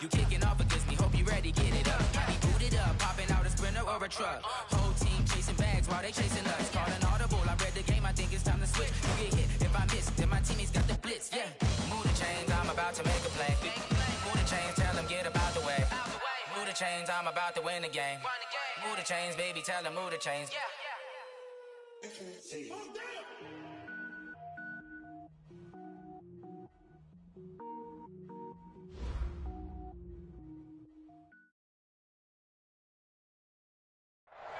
You kicking off against me, hope you ready, get it up. Got me booted up, popping out a Sprinter or a truck. Whole team chasing bags while they chasing us. Call an audible, I read the game, I think it's time to switch. You get hit, if I miss, then my teammates got the blitz, yeah. Move the chains, I'm about to make a play. Move the chains, tell them get about the way. Move the chains, I'm about to win the game. Move the chains, baby, tell them move the chains.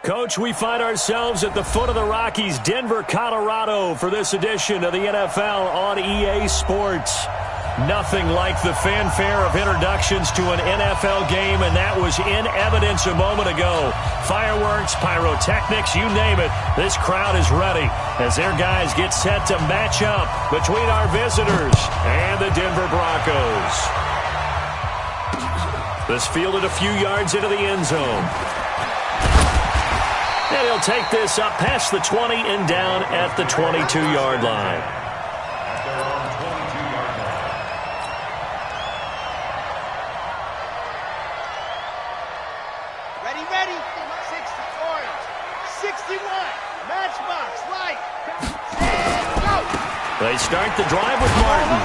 Coach, we find ourselves at the foot of the Rockies, Denver, Colorado, for this edition of the NFL on EA Sports. Nothing like the fanfare of introductions to an NFL game, and that was in evidence a moment ago. Fireworks, pyrotechnics, you name it. This crowd is ready as their guys get set to match up between our visitors and the Denver Broncos. This fielded a few yards into the end zone. And he'll take this up past the 20 and down at the 22-yard line. Ready, ready. 60 orange. 61. Matchbox light. And go. They start the drive with Martin.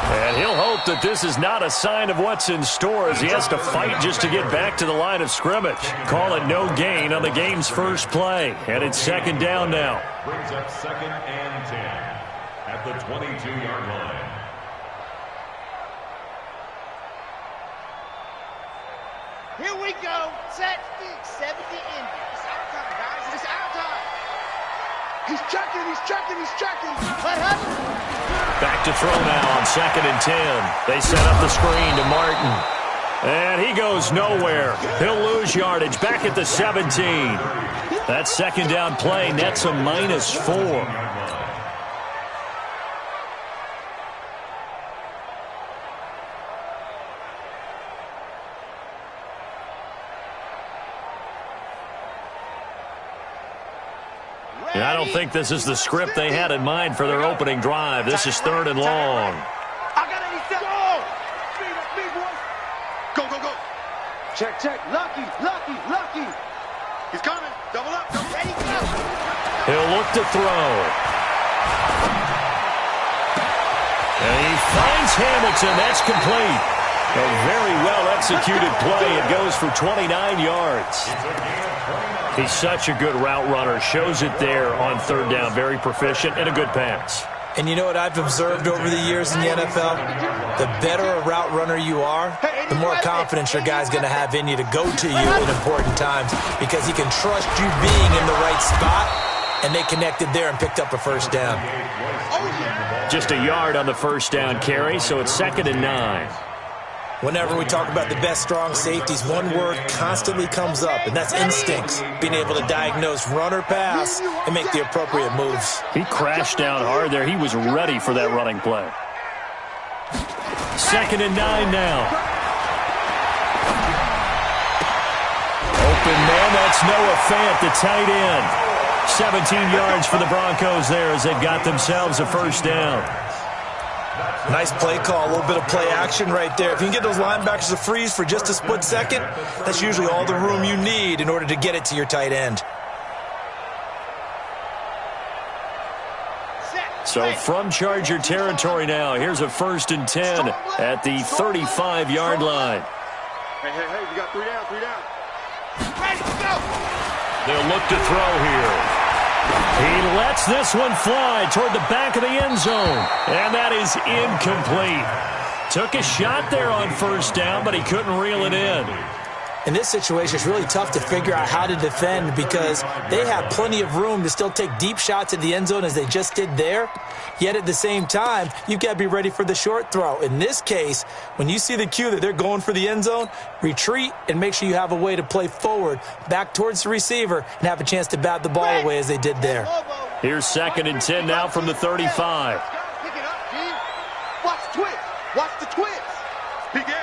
And he'll hope that this is not a sign of what's in store as he has to fight just to get back to the line of scrimmage. Call it no gain on the game's first play. And it's second down now. Brings up 2nd and 10 at the 22-yard line. Here we go. Set. 70 Indy. It's our time, guys. It's our time. He's checking. He's checking. He's checking. What happened? Back to throw now on 2nd and 10. They set up the screen to Martin. And he goes nowhere. He'll lose yardage back at the 17. That second down play nets a -4. And I don't think this is the script they had in mind for their opening drive. This is 3rd and long. I got 87. Go, go, go. Check, check. Lucky, lucky, lucky. He's coming. Double up. Ready, go. He'll look to throw. And he finds Hamilton. That's complete. A very well-executed play. It goes for 29 yards. He's such a good route runner. Shows it there on 3rd down. Very proficient and a good pass. And you know what I've observed over the years in the NFL? The better a route runner you are, the more confidence your guy's going to have in you to go to you in important times because he can trust you being in the right spot, and they connected there and picked up a first down. Just a yard on the first down carry, so it's 2nd and 9. Whenever we talk about the best strong safeties, one word constantly comes up, and that's instincts. Being able to diagnose run or pass and make the appropriate moves. He crashed down hard there. He was ready for that running play. 2nd and 9 now. Open man, that's Noah Fant, the tight end. 17 yards for the Broncos there as they've got themselves a first down. Nice play call, a little bit of play action right there. If you can get those linebackers to freeze for just a split second, that's usually all the room you need in order to get it to your tight end. So from Charger territory now, here's a 1st and 10 at the 35-yard line. Hey, we got 3 down, 3 down. Ready, go! They'll look to throw here. He lets this one fly toward the back of the end zone. And that is incomplete. Took a shot there on 1st down, but he couldn't reel it in. In this situation, it's really tough to figure out how to defend because they have plenty of room to still take deep shots at the end zone as they just did there. Yet at the same time, you've got to be ready for the short throw. In this case, when you see the cue that they're going for the end zone, retreat and make sure you have a way to play forward, back towards the receiver, and have a chance to bat the ball away as they did there. Here's 2nd and 10 now from the 35. Pick it up, G. Watch the twist. Watch the twist. Begin.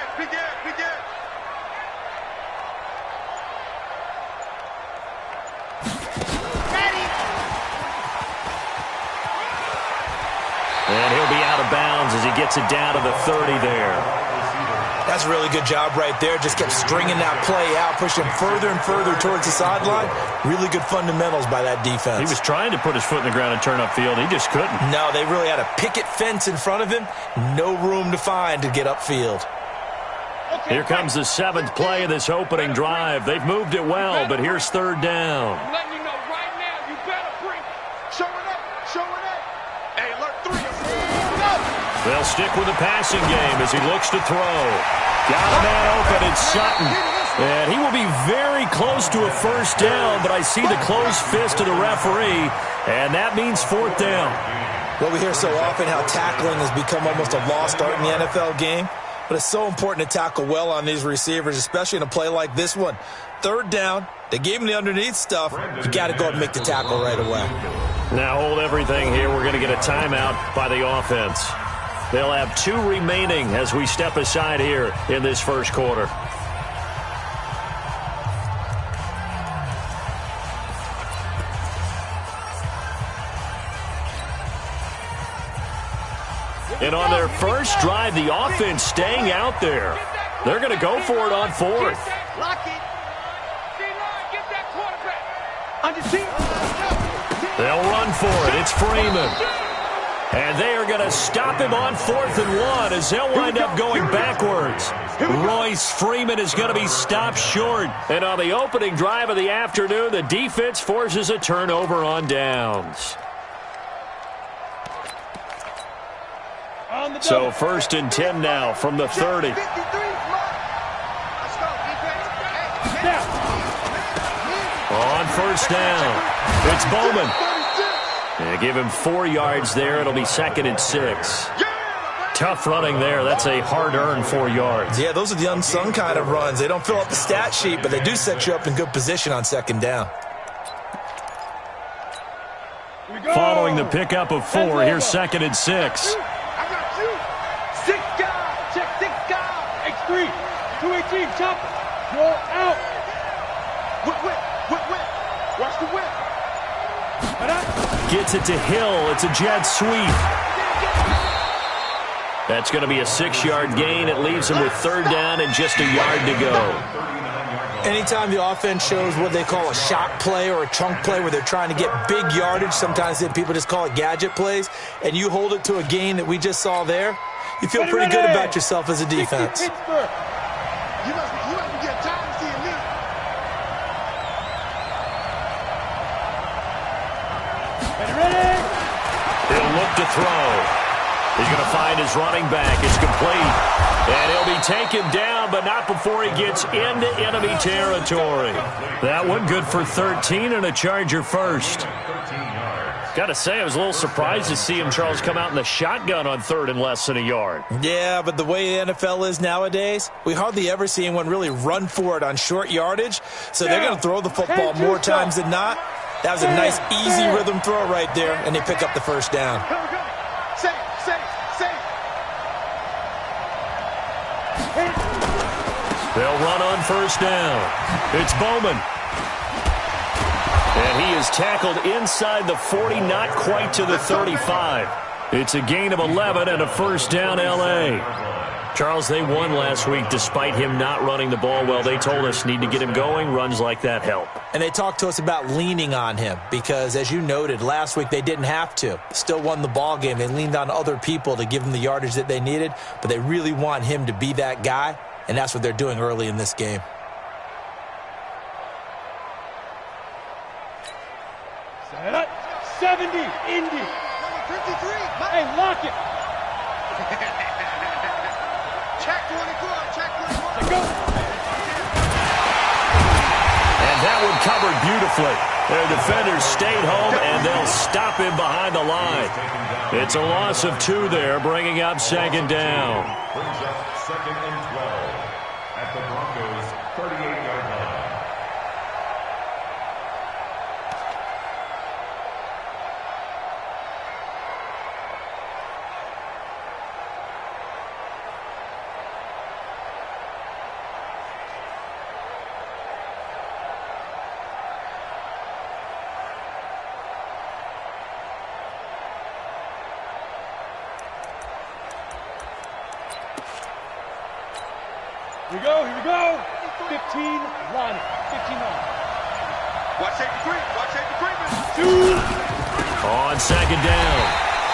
And he'll be out of bounds as he gets it down to the 30 there. That's a really good job right there. Just kept stringing that play out, pushing him further and further towards the sideline. Really good fundamentals by that defense. He was trying to put his foot in the ground and turn upfield. He just couldn't. No, they really had a picket fence in front of him. No room to find to get upfield. Here comes the 7th play of this opening drive. They've moved it well, but here's 3rd down. I'm letting you know right now, you better bring it. Showing up, showing up. Hey, alert 3. They'll stick with the passing game as he looks to throw. Got a man open, it's Sutton. And he will be very close to a 1st down, but I see the closed fist of the referee, and that means 4th down. Well, we hear so often how tackling has become almost a lost art in the NFL game. But it's so important to tackle well on these receivers, especially in a play like this one. 3rd down, they gave him the underneath stuff. You got to go and make the tackle right away. Now hold everything here. We're going to get a timeout by the offense. They'll have 2 remaining as we step aside here in this 1st quarter. And on their first drive, the offense staying out there. They're going to go for it on 4th. Lock it. Get that quarterback. They'll run for it. It's Freeman. And they are going to stop him on 4th and 1 as they'll wind up going backwards. Royce Freeman is going to be stopped short. And on the opening drive of the afternoon, the defense forces a turnover on downs. So 1st and 10 now from the 30. Let's go, defense. On 1st down, it's Bowman. They give him 4 yards there. It'll be 2nd and 6. Tough running there. That's a hard-earned 4 yards. Yeah, those are the unsung kind of runs. They don't fill up the stat sheet, but they do set you up in good position on 2nd down. Following the pickup of 4, here's 2nd and 6. Check 6 guys. X3. 218. Chop. Roll out. Whip. Watch the whip. Gets it to Hill. It's a jet sweep. That's going to be a 6-yard gain. It leaves him with 3rd down and just a yard to go. Anytime the offense shows what they call a shot play or a chunk play where they're trying to get big yardage, sometimes people just call it gadget plays, and you hold it to a gain that we just saw there, you feel pretty good about yourself as a defense. You must be getting tired of seeing me. Ready? He'll look to throw. He's going to find his running back. It's complete. And he'll be taken down, but not before he gets into enemy territory. That one good for 13 and a Charger first. Got to say, I was a little surprised to see him, Charles, come out in the shotgun on 3rd and less than a yard. Yeah, but the way the NFL is nowadays, we hardly ever see anyone really run for it on short yardage. So they're going to throw the football more times than not. That was a nice, easy rhythm throw right there, and they pick up the 1st down. Safe. They'll run on 1st down. It's Bowman. And he is tackled inside the 40, not quite to the 35. It's a gain of 11 and a 1st down, L.A. Charles, they won last week despite him not running the ball well. They told us need to get him going. Runs like that help. And they talked to us about leaning on him because, as you noted, last week they didn't have to. Still won the ball game. They leaned on other people to give them the yardage that they needed, but they really want him to be that guy, and that's what they're doing early in this game. Set up. 70. Indy. Number 53. Hey, lock it. Check 24. Check 24. Go. And that one covered beautifully. Their defenders stayed home, and they'll stop him behind the line. It's a loss of 2 there, bringing up 2nd down. Brings up 2nd and 12 at the Broncos' 38-yard line. Here we go. 15 line. 15 line. Watch safety creep. Watch safety creep. On second down,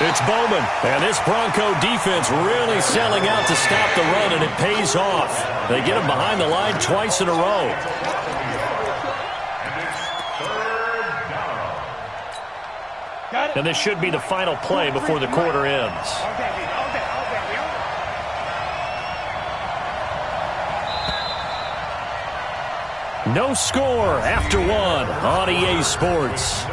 it's Bowman. And this Bronco defense really selling out to stop the run, and it pays off. They get him behind the line twice in a row. And this should be the final play before the quarter ends. No score after one on EA Sports.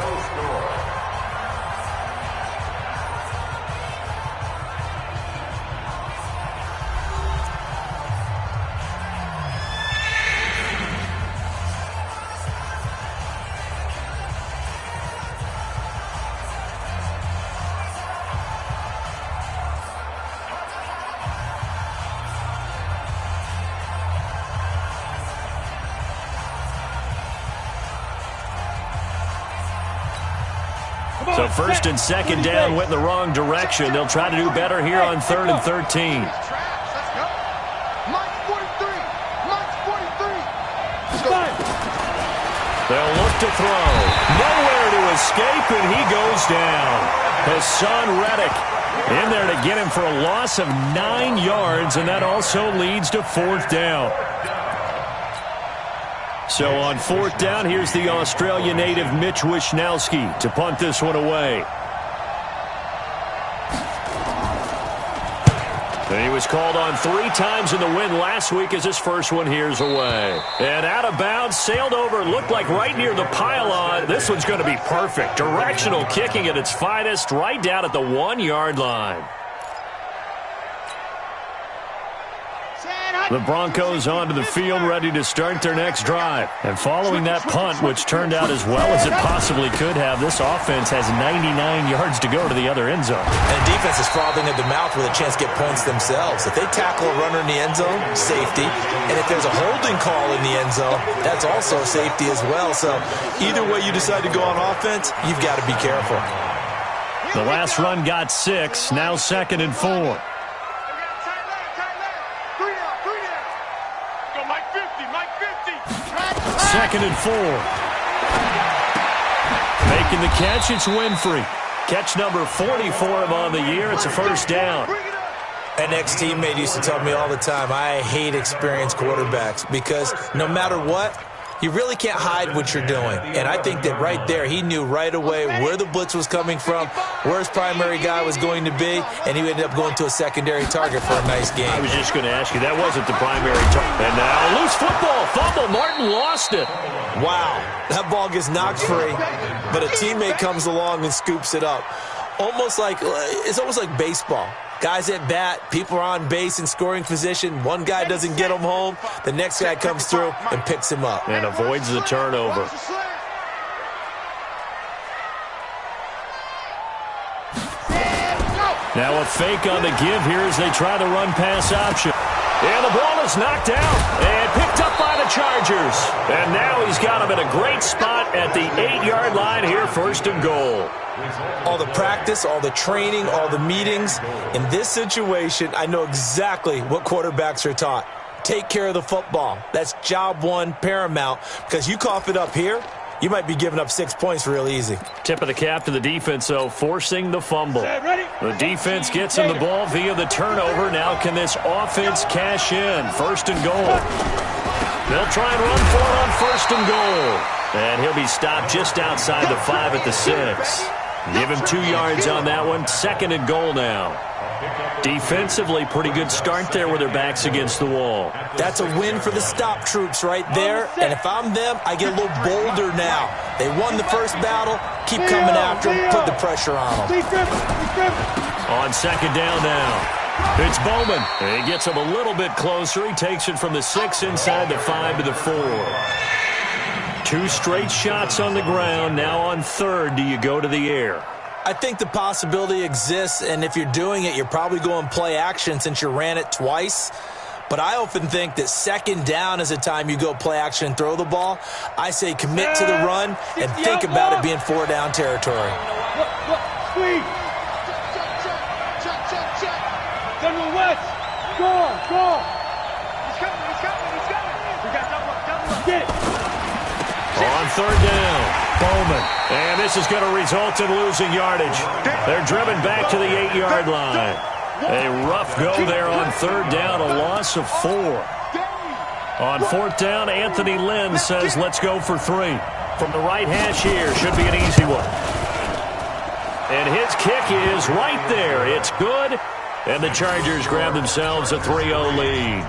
So first and second down went in the wrong direction. They'll try to do better here on 3rd and 13. Let's go. Mike 43. Mike 43. Let's go. They'll look to throw. Nowhere to escape, and he goes down. Hassan Reddick in there to get him for a loss of 9 yards, and that also leads to 4th down. So on 4th down, here's the Australia native Mitch Wishnowski to punt this one away. And he was called on 3 times in the win last week as his first one here's away. And out of bounds, sailed over, looked like right near the pylon. This one's going to be perfect. Directional kicking at its finest, right down at the 1-yard line. The Broncos onto the field, ready to start their next drive. And following that punt, which turned out as well as it possibly could have, this offense has 99 yards to go to the other end zone. And the defense is frothing at the mouth with a chance to get points themselves. If they tackle a runner in the end zone, safety. And if there's a holding call in the end zone, that's also safety as well. So either way you decide to go on offense, you've got to be careful. The last run got 6, now 2nd and 4. 2nd and 4. Making the catch, it's Winfrey. Catch number 40 for him on the year. It's a 1st down. An ex-teammate used to tell me all the time, I hate experienced quarterbacks because no matter what, you really can't hide what you're doing. And I think that right there, he knew right away where the blitz was coming from, where his primary guy was going to be, and he ended up going to a secondary target for a nice game. I was just going to ask you, that wasn't the primary target. And now, loose football, fumble. Martin lost it. Wow, that ball gets knocked free, but a teammate comes along and scoops it up. It's almost like baseball. Guys at bat, people are on base in scoring position. One guy doesn't get him home. The next guy comes through and picks him up. And avoids the turnover. Now a fake on the give here as they try the run-pass option. And the ball is knocked out and picked up by the Chargers. And now he's got him in a great spot at the 8-yard line here, 1st and goal. All the practice, all the training, all the meetings. In this situation, I know exactly what quarterbacks are taught. Take care of the football. That's job one, paramount, because you cough it up here, you might be giving up 6 points real easy. Tip of the cap to the defense, though, forcing the fumble. The defense gets him the ball via the turnover. Now can this offense cash in? 1st and goal. They'll try and run for it on 1st and goal. And he'll be stopped just outside the 5 at the 6. Give him 2 yards on that one. 2nd and goal now. Defensively, pretty good start there with their backs against the wall. That's a win for the stop troops right there. And if I'm them, I get a little bolder now. They won the first battle. Keep coming after them. Put the pressure on them. On 2nd down now. It's Bowman. He gets him a little bit closer. He takes it from the 6 inside the 5 to the 4. 2 straight shots on the ground. Now on 3rd, do you go to the air? I think the possibility exists, and if you're doing it, you're probably going play action since you ran it twice. But I often think that 2nd down is a time you go play action and throw the ball. I say commit to the run and think about it being 4-down territory. Squeeze. Check. General West. Go on. He's coming. Get it. On third down, Bowman. And this is going to result in losing yardage. They're driven back to the 8-yard line. A rough go there on third down, a loss of 4. On fourth down, Anthony Lynn says, let's go for 3. From the right hash here, should be an easy one. And his kick is right there. It's good. And the Chargers grab themselves a 3-0 lead.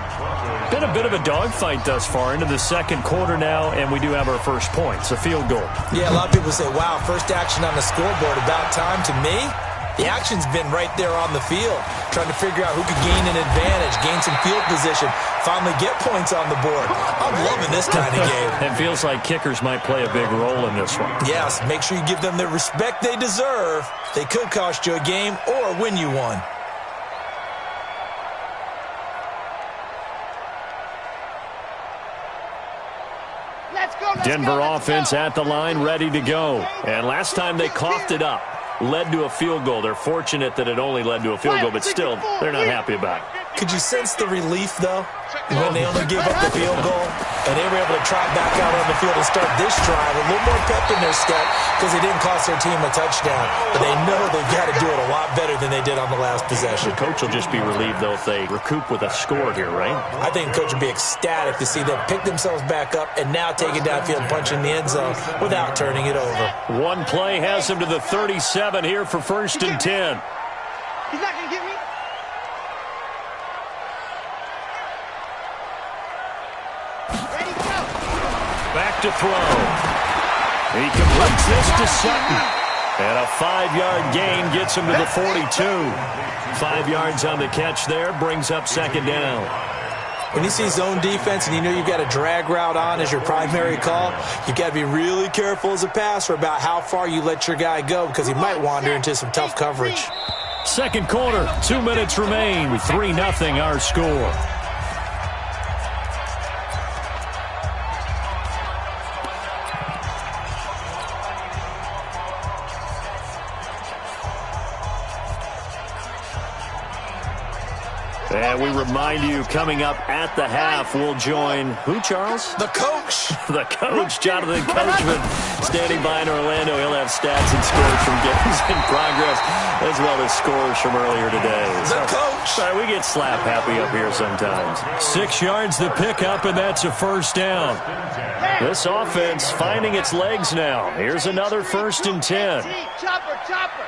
Been a bit of a dogfight thus far into the second quarter now, and we do have our first points, a field goal. Yeah, a lot of people say, wow, first action on the scoreboard, about time. To me, the action's been right there on the field, trying to figure out who could gain an advantage, gain some field position, finally get points on the board. I'm loving this kind of game. It feels like kickers might play a big role in this one. Yes, make sure you give them the respect they deserve. They could cost you a game or win you one. Denver offense at the line, ready to go. And last time they coughed it up, led to a field goal. They're fortunate that it only led to a field goal, but still, they're not happy about it. Could you sense the relief, though, when they only gave up the field goal and they were able to trot back out on the field and start this drive a little more pep in their step because they didn't cost their team a touchdown. But they know they've got to do it a lot better than they did on the last possession. The coach will just be relieved, though, if they recoup with a score here, right? I think the coach will be ecstatic to see them pick themselves back up and now take it downfield and punch in the end zone without turning it over. One play has them to the 37 here for first and 10. He's not going to get me. Ready, go. Back to throw. He completes this to Sutton. And a 5-yard gain gets him to the 42. 5 yards on the catch there, brings up second down. When you see zone defense and you know you've got a drag route on as your primary call, you've got to be really careful as a passer about how far you let your guy go because he might wander into some tough coverage. Second quarter, 2 minutes remain. 3-0 our score. And we remind you, coming up at the half, we'll join who, Charles? The coach. The coach, Jonathan Coachman, standing by in Orlando. He'll have stats and scores from games in progress, as well as scores from earlier today. The coach. Sorry, we get slap happy up here sometimes. 6 yards the pickup, and that's a first down. This offense finding its legs now. Here's another first and 10. Chopper, chopper.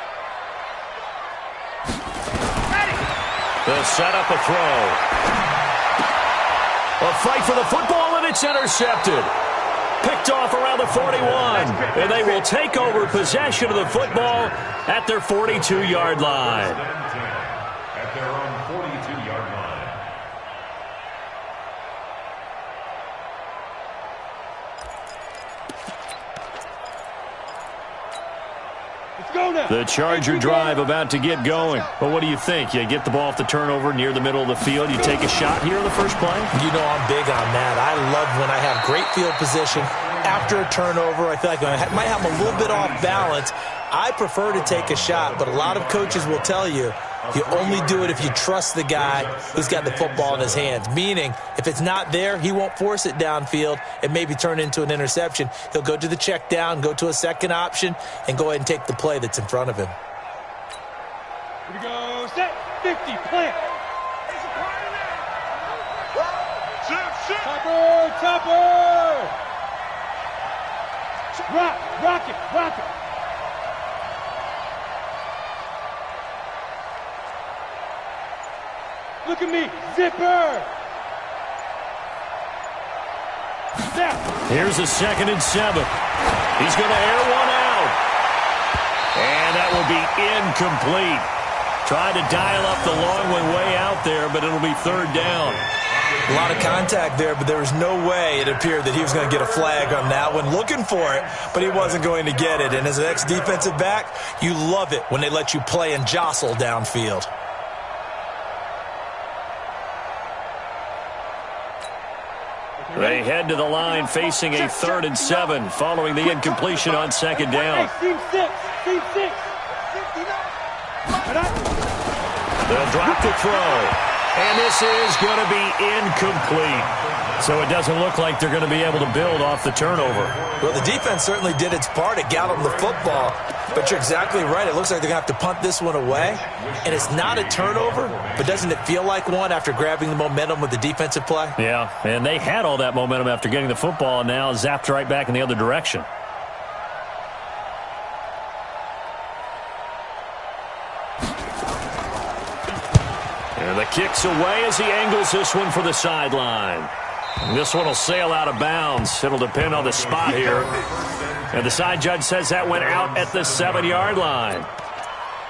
They'll set up a throw. A fight for the football, and it's intercepted. Picked off around the 41. And they will take over possession of the football at their 42-yard line. At their own 42-yard line. The Charger drive about to get going. But what do you think? You get the ball off the turnover near the middle of the field. You take a shot here in the first play? You know I'm big on that. I love when I have great field position. After a turnover, I feel like I might have a little bit off balance. I prefer to take a shot, but a lot of coaches will tell you, you only do it if you trust the guy who's got the football in his hands. Meaning, if it's not there, he won't force it downfield and maybe turn into an interception. He'll go to the check down, go to a second option, and go ahead and take the play that's in front of him. Here we go. Set. 50. Plant. Topper. Topper. Rock it. Rock it. Look at me. Zipper. Snap. Here's a 2nd and 7. He's going to air one out. And that will be incomplete. Tried to dial up the long one way out there, but it'll be third down. A lot of contact there, but there was no way it appeared that he was going to get a flag on that one. Looking for it, but he wasn't going to get it. And as an ex-defensive back, you love it when they let you play and jostle downfield. They head to the line facing a 3rd and 7 following the incompletion on second down. Team 6. Team 6. They'll drop the throw. And this is going to be incomplete. So it doesn't look like they're going to be able to build off the turnover. Well, the defense certainly did its part to get them the football. But you're exactly right. It looks like they're going to have to punt this one away. And it's not a turnover, but doesn't it feel like one after grabbing the momentum with the defensive play? Yeah, and they had all that momentum after getting the football, and now zapped right back in the other direction. And the kick's away as he angles this one for the sideline. And this one will sail out of bounds. It'll depend on the spot here. And the side judge says that went out at the 7-yard line.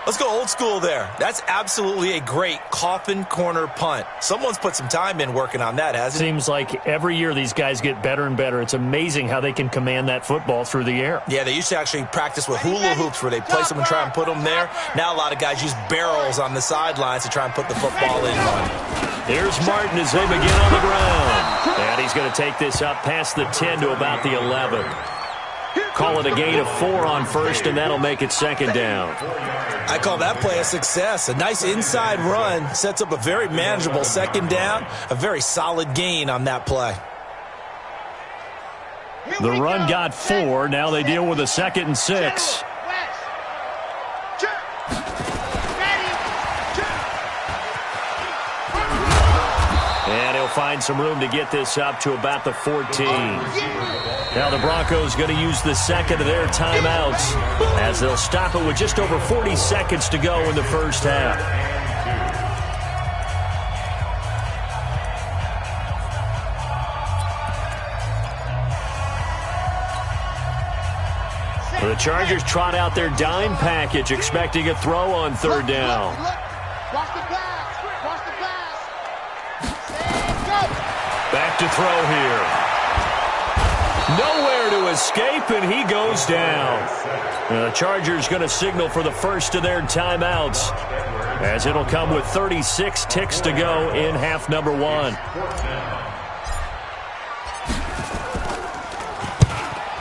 Let's go old school there. That's absolutely a great coffin corner punt. Someone's put some time in working on that, hasn't it? Seems like every year these guys get better and better. It's amazing how they can command that football through the air. Yeah, they used to actually practice with hula hoops where they place them and try and put them there. Now a lot of guys use barrels on the sidelines to try and put the football in one. Here's Martin as they begin on the ground. And he's going to take this up past the 10 to about the 11. Call it a gain of 4 on first, and that'll make it second down. I call that play a success. A nice inside run sets up a very manageable second down, a very solid gain on that play. The run got 4. Now they deal with a 2nd and 6. And he'll find some room to get this up to about the 14. Now the Broncos going to use the second of their timeouts as they'll stop it with just over 40 seconds to go in the first half. The Chargers trot out their dime package, expecting a throw on third down. Watch the pass. Watch the pass. Back to throw here. Nowhere to escape, and he goes down. The Chargers going to signal for the first of their timeouts, as it'll come with 36 ticks to go in half number 1.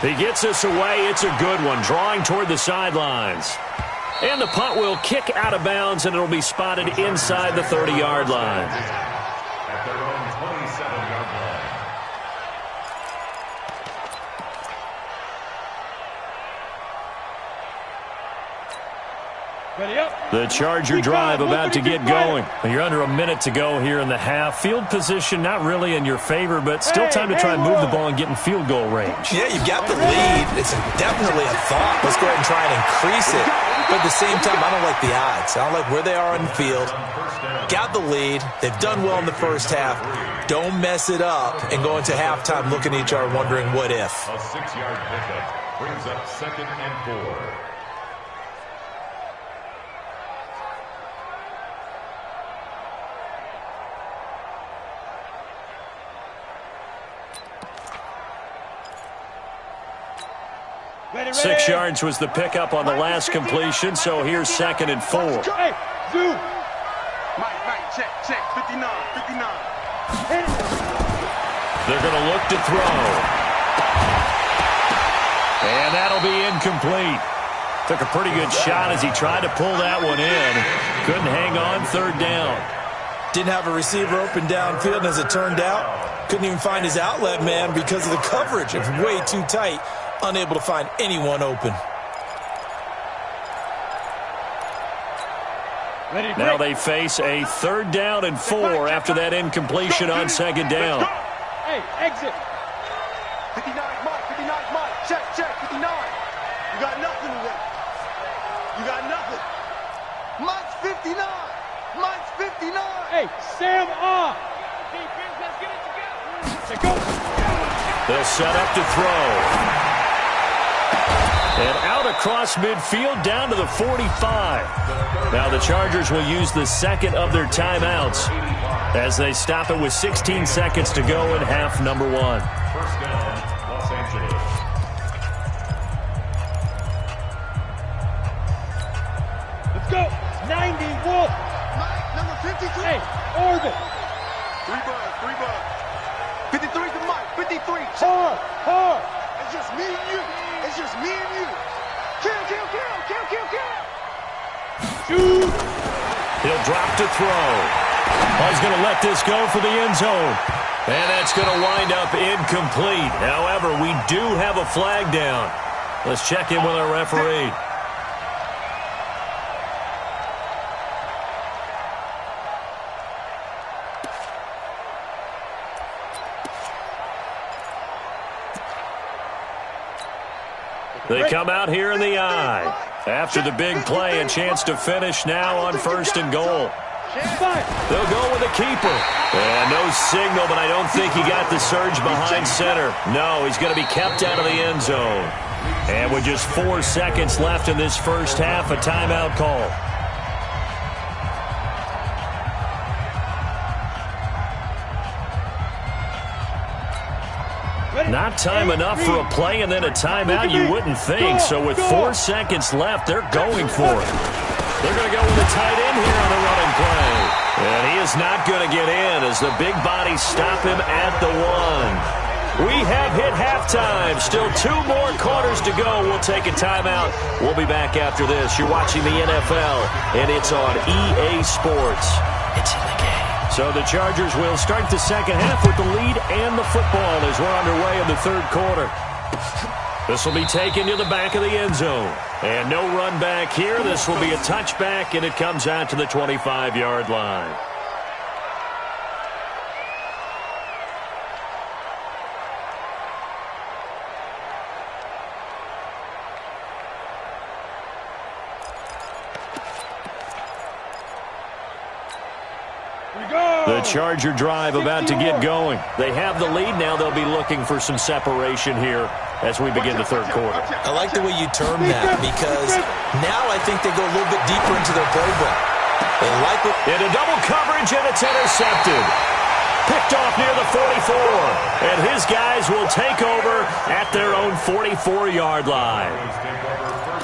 He gets this away. It's a good one, drawing toward the sidelines. And the punt will kick out of bounds, and it'll be spotted inside the 30-yard line. At their own 27-yard line. The Charger drive about to get going. You're under a minute to go here in the half. Field position not really in your favor, but still time to try and move the ball and get in field goal range. Yeah, you've got the lead. It's definitely a thought. Let's go ahead and try and increase it. But at the same time, I don't like the odds. I don't like where they are on the field. Got the lead. They've done well in the first half. Don't mess it up and go into halftime looking at each other wondering what if. A 6-yard pickup brings up 2nd and 4. Ready. 6 yards was the pickup on the last completion, so here's 2nd and 4. Hey, Zoo. Mike, check. 59. They're going to look to throw. And that'll be incomplete. Took a pretty good shot as he tried to pull that one in. Couldn't hang on third down. Didn't have a receiver open downfield, and as it turned out, couldn't even find his outlet man because of the coverage. It's way too tight. Unable to find anyone open. Now they face a 3rd down and 4 after that incompletion on 2nd down. Hey, exit. 59, Mike. Check. 59. You got nothing today. You got nothing. Mike's 59. Hey, Sam off. Defense, let's get it together. Go. They'll set up to throw. And out across midfield down to the 45. Now the Chargers will use the second of their timeouts as they stop it with 16 seconds to go in half number 1. First down, Los Angeles. Let's go. 90, Wolf. Mike, number 53. Hey, Orbit. 3 bucks. 53 to Mike. 53. Hard. It's just me and you. Kill. He'll drop to throw. Oh, he's going to let this go for the end zone. And that's going to wind up incomplete. However, we do have a flag down. Let's check in with our referee. They come out here in the eye. After the big play, a chance to finish now on 1st and goal. They'll go with the keeper. And no signal, but I don't think he got the surge behind center. No, he's going to be kept out of the end zone. And with just 4 seconds left in this first half, a timeout call. Not time enough for a play and then a timeout, you wouldn't think. So with 4 seconds left, they're going for it. They're going to go with a tight end here on the running play. And he is not going to get in as the big bodies stop him at the 1. We have hit halftime. Still 2 more quarters to go. We'll take a timeout. We'll be back after this. You're watching the NFL, and it's on EA Sports. It's in the game. So the Chargers will start the second half with the lead and the football as we're underway in the third quarter. This will be taken to the back of the end zone. And no run back here. This will be a touchback, and it comes out to the 25-yard line. The Charger drive about to get going. They have the lead now. They'll be looking for some separation here as we begin the third quarter. I like the way you term that because now I think they go a little bit deeper into their playbook. They like it. Into double coverage, and it's intercepted. Picked off near the 44. And his guys will take over at their own 44-yard line.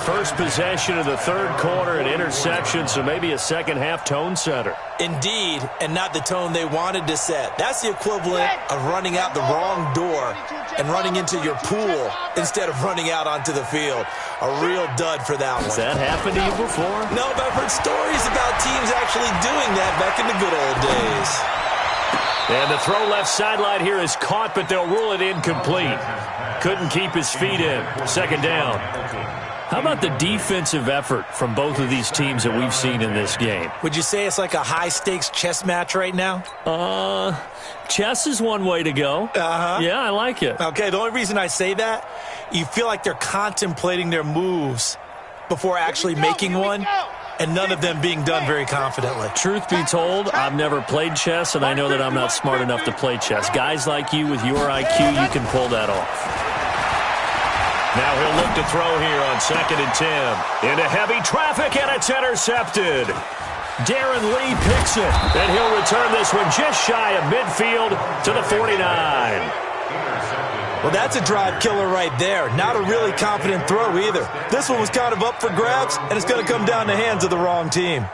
First possession of the third quarter, an interception, so maybe a second-half tone setter. Indeed, and not the tone they wanted to set. That's the equivalent of running out the wrong door and running into your pool instead of running out onto the field. A real dud for that one. Has that happened to you before? No, but I've heard stories about teams actually doing that back in the good old days. And the throw left sideline here is caught, but they'll rule it incomplete. Couldn't keep his feet in. Second down. How about the defensive effort from both of these teams that we've seen in this game? Would you say it's like a high-stakes chess match right now? Chess is one way to go. Uh-huh. Yeah, I like it. Okay, the only reason I say that, you feel like they're contemplating their moves before actually making one, and none of them being done very confidently. Truth be told, I've never played chess, and I know that I'm not smart enough to play chess. Guys like you with your IQ, you can pull that off. Now he'll look to throw here on 2nd and 10. Into heavy traffic, and it's intercepted. Darren Lee picks it, and he'll return this one just shy of midfield to the 49. Well, that's a drive killer right there. Not a really confident throw either. This one was kind of up for grabs, and it's going to come down the hands of the wrong team.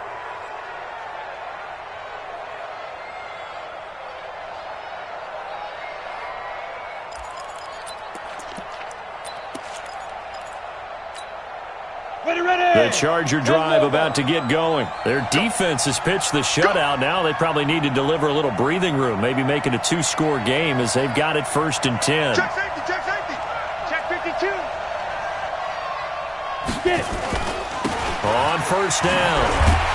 The Charger drive about to get going. Their defense has pitched the shutout. Now they probably need to deliver a little breathing room, maybe make it a 2-score game as they've got it 1st and 10. Check safety, check safety. Check 52. Get it. On 1st down,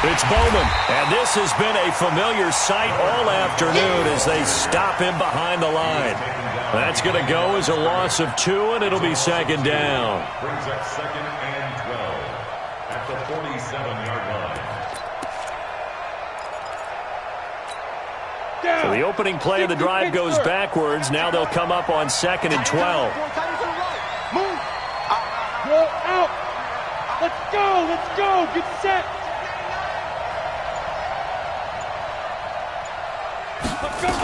it's Bowman. And this has been a familiar sight all afternoon as they stop him behind the line. That's going to go as a loss of 2, and it'll be 2nd down. Brings up 2nd and 12 at the 47-yard line. So the opening play of the drive goes backwards. Now they'll come up on 2nd and 12. Move. Go out. Let's go. Let's go. Get set.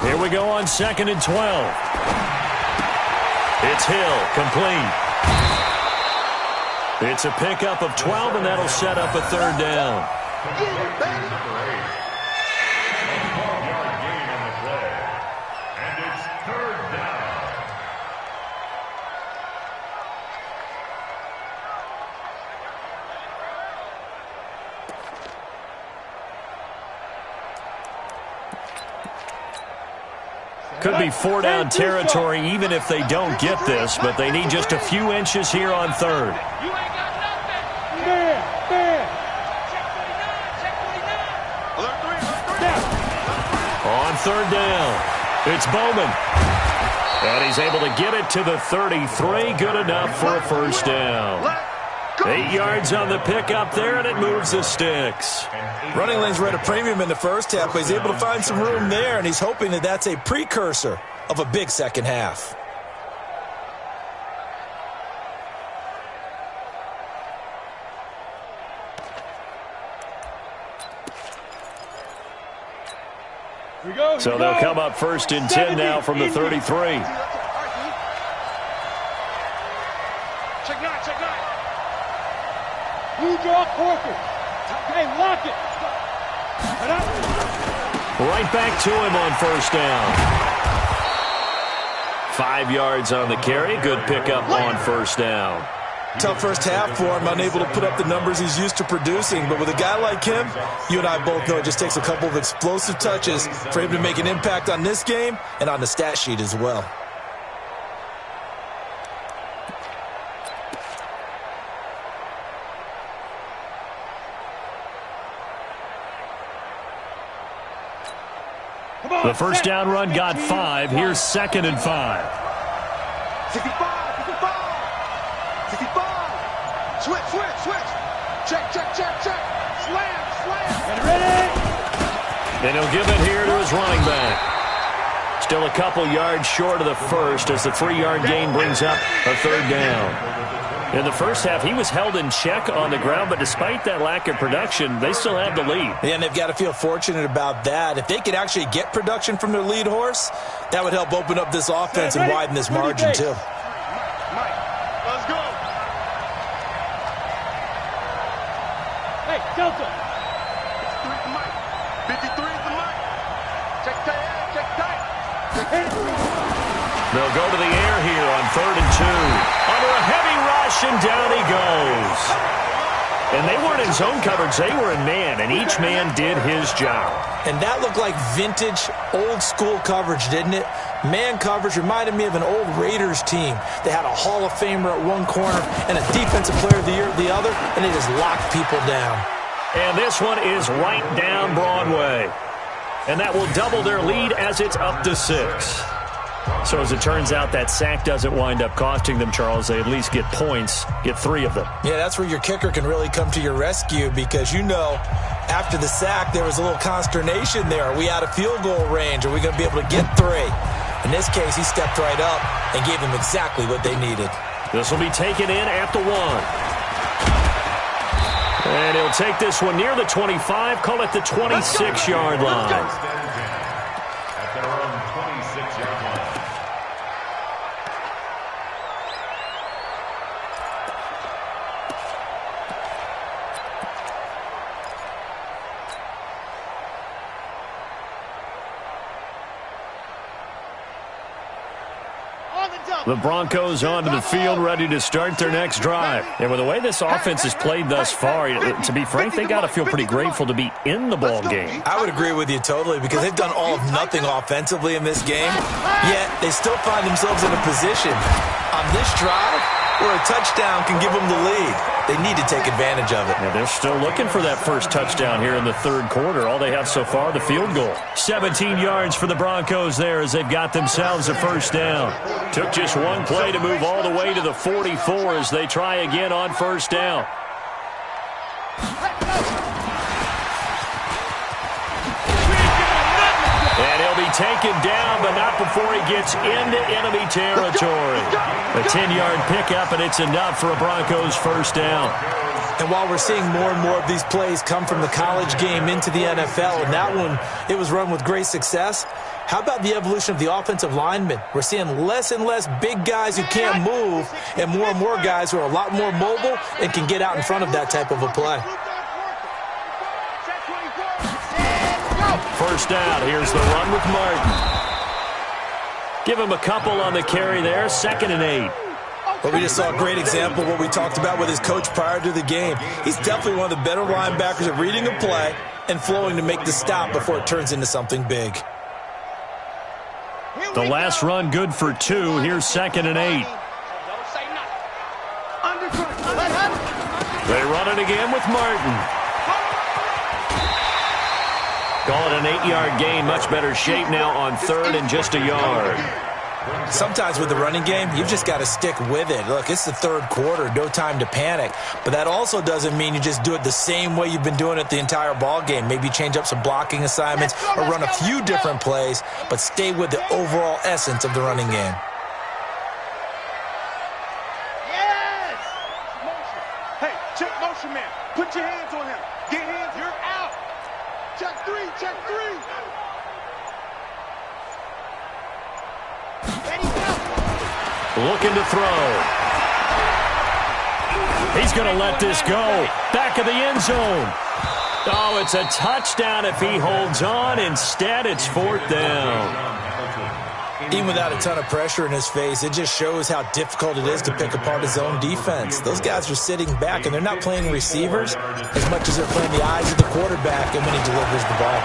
Here we go on 2nd and 12. It's Hill, complete. It's a pickup of 12, and that'll set up a 3rd down. Could be four-down territory even if they don't get this, but they need just a few inches here on third. On third down, it's Bowman. And he's able to get it to the 33. Good enough for a first down. 8 yards on the pickup there, and it moves the sticks. Running lanes were at a premium in the first half, but he's able to find some room there, and he's hoping that that's a precursor of a big second half. So they'll come up first and 10 now from the 33. Check nine. You draw Corker. Hey, lock it. Right back to him on first down. 5 yards on the carry. Good pickup on first down. Tough first half for him, unable to put up the numbers he's used to producing. But with a guy like him, you and I both know it just takes a couple of explosive touches for him to make an impact on this game and on the stat sheet as well. The first down run got 5. Here's 2nd and 5. 65. Switch. Check. Slam. Get ready. And he'll give it here to his running back. Still a couple yards short of the first as the 3-yard gain brings up a third down. In the first half, he was held in check on the ground, but despite that lack of production, they still have the lead. And they've got to feel fortunate about that. If they could actually get production from their lead horse, that would help open up this offense and widen this margin too. Let's go. Hey, Delta. 53 is the mic. Check tight. They'll go to the air here on 3rd and 2. Under a heavy rush, and down he goes. And they weren't in zone coverage. They were in man, and each man did his job. And that looked like vintage, old-school coverage, didn't it? Man coverage reminded me of an old Raiders team. They had a Hall of Famer at one corner and a Defensive Player of the Year at the other, and they just locked people down. And this one is right down Broadway. And that will double their lead as it's up to 6. So as it turns out, that sack doesn't wind up costing them, Charles. They at least get points, get 3 of them. Yeah, that's where your kicker can really come to your rescue because, you know, after the sack, there was a little consternation there. Are we out of field goal range? Are we going to be able to get 3? In this case, he stepped right up and gave them exactly what they needed. This will be taken in at the 1. And he'll take this one near the 25, call it the 26-yard line. At their own 26-yard line. The Broncos onto the field, ready to start their next drive. And with the way this offense has played thus far, to be frank, they got to feel pretty grateful to be in the ball game. I would agree with you totally because they've done all of nothing offensively in this game, yet they still find themselves in a position on this drive where a touchdown can give them the lead. They need to take advantage of it. Yeah, they're still looking for that first touchdown here in the third quarter. All they have so far, the field goal. 17 yards for the Broncos there as they've got themselves a first down. Took just one play to move all the way to the 44 as they try again on first down. And he'll be taken down, but not before he gets into enemy territory. A 10-yard pickup, and it's enough for a Broncos first down. And while we're seeing more and more of these plays come from the college game into the NFL, and that one, it was run with great success, how about the evolution of the offensive linemen? We're seeing less and less big guys who can't move and more guys who are a lot more mobile and can get out in front of that type of a play. First down, here's the run with Martin. Give him a couple on the carry there, 2nd and 8. Well, we just saw a great example of what we talked about with his coach prior to the game. He's definitely one of the better linebackers at reading a play and flowing to make the stop before it turns into something big. The last run good for 2. Here's 2nd and 8. They run it again with Martin. Call it an 8-yard gain. Much better shape now on 3rd and just a yard. Sometimes with the running game, you've just got to stick with it. Look, it's the 3rd quarter, no time to panic. But that also doesn't mean you just do it the same way you've been doing it the entire ball game. Maybe change up some blocking assignments or run a few different plays, but stay with the overall essence of the running game. Yes! Hey, check motion man. Put your hands on him. Get hands. You're out. Check 3, check 3. Ready, go. Looking to throw. He's going to let this go. Back of the end zone. Oh, it's a touchdown if he holds on. Instead, it's 4th down. Even without a ton of pressure in his face, it just shows how difficult it is to pick apart his own defense. Those guys are sitting back, and they're not playing receivers as much as they're playing the eyes of the quarterback and when he delivers the ball.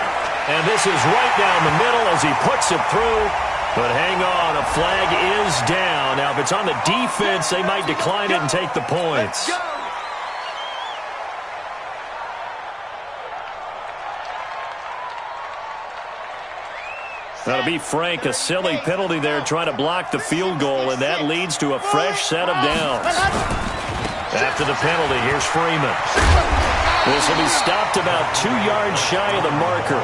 And this is right down the middle as he puts it through. But hang on, a flag is down. Now, if it's on the defense, they might decline it and take the points. Now, to be frank, a silly penalty there trying to block the field goal, and that leads to a fresh set of downs. After the penalty, here's Freeman. This will be stopped about 2 yards shy of the marker.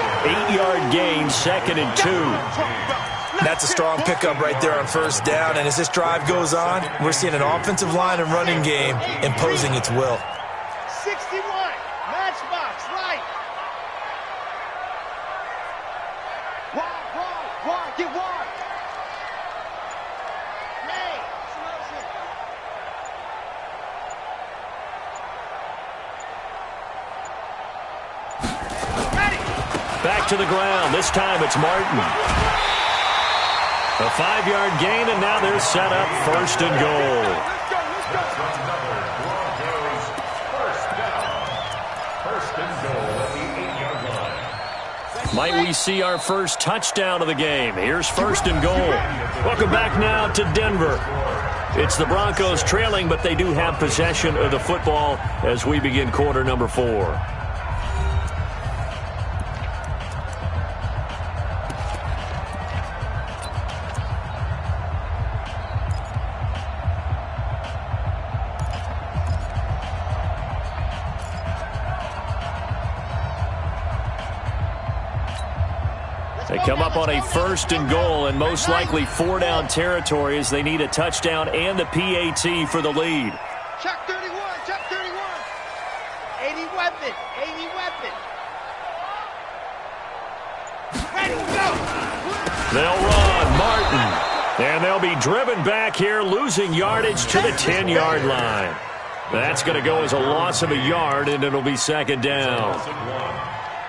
8-yard gain, 2nd and 2. That's a strong pickup right there on 1st down, and as this drive goes on, we're seeing an offensive line and running game imposing its will. 61, matchbox, right. Wide, get wide. Hey, ready. Back to the ground. This time it's Martin. A 5-yard gain, and now they're set up 1st and goal. Might we see our first touchdown of the game? Here's 1st and goal. Welcome back now to Denver. It's the Broncos trailing, but they do have possession of the football as we begin quarter number 4. They come up on a 1st and goal and most likely 4-down territory as they need a touchdown and a PAT for the lead. Check 31, check 31. 80 weapon, 80 weapon. Ready, go. They'll run, Martin. And they'll be driven back here, losing yardage to the 10-yard line. That's going to go as a loss of a yard, and it'll be 2nd down.